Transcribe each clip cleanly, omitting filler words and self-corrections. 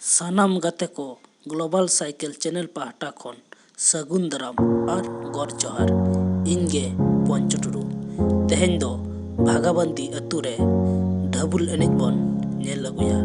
सानाम गाते को global cycle channel पाहटा खन सा.ᱜᱩᱱ दाराम और गौर जोहार इनगे पंचटुरु तेहें दो भागाबंदी अतु रे ढाबुल एनेज बन नेल अगुया।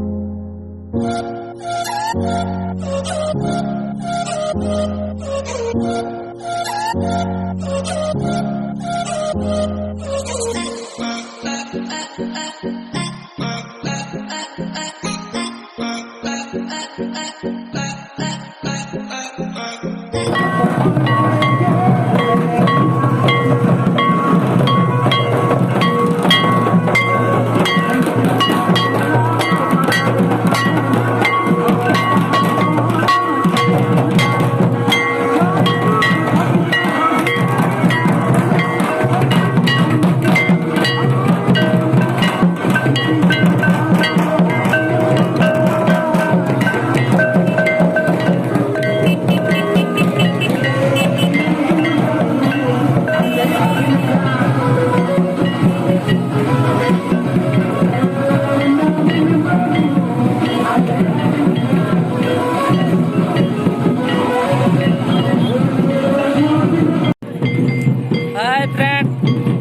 हाय फ्रेंड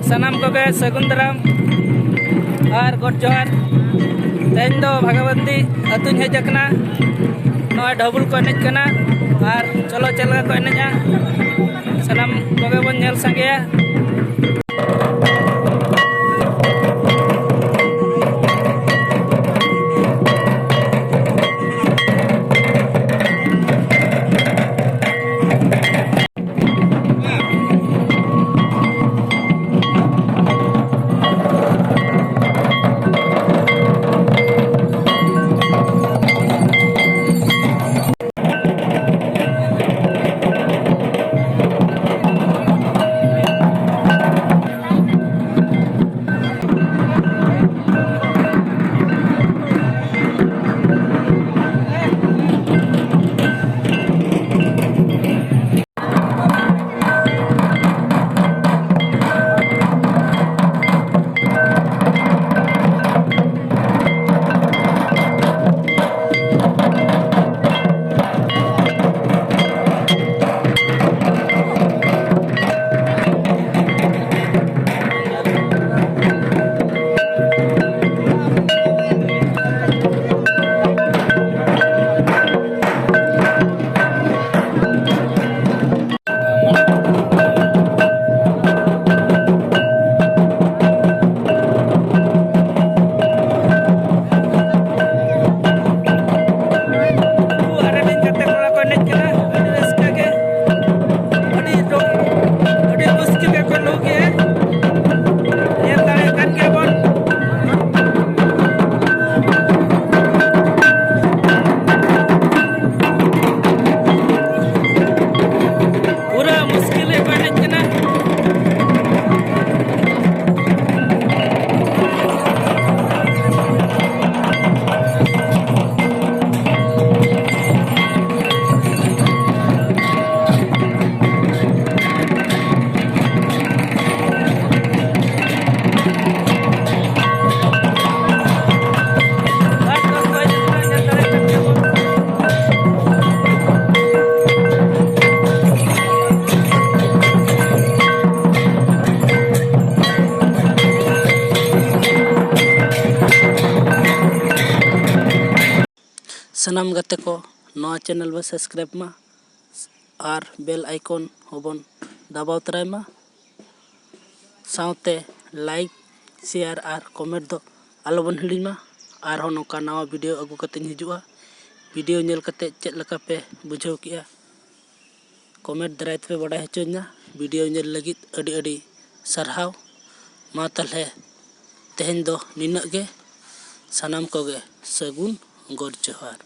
सनाम को सा.ᱜᱩᱱ दाराम और गौर जोहार तेहें दो भागाबंदी अतुन हेज अकना नवा ढाबुल को एनेज कना और चलो चलगा को एनेजा सनाम को बन नेल संगेया। सनाम गाते को नवा चैनल में सब्सक्राइब मा और बेल आइकन होबन दबाव तराय मा साउते लाइक शेयर और कमेंट दो आलोबन हिड़ी मा और हो नोका नवा वीडियो अगु कते हिजुआ वीडियो नेल कते चेक लका पे बुझाव किया कमेंट दराय पे बड़ा हचोना वीडियो नेल लगित अडी अडी सरहाव मा तलहे तेहें दो निनग गे सनाम को गे सा.ᱜुᱱ गौर जोहार।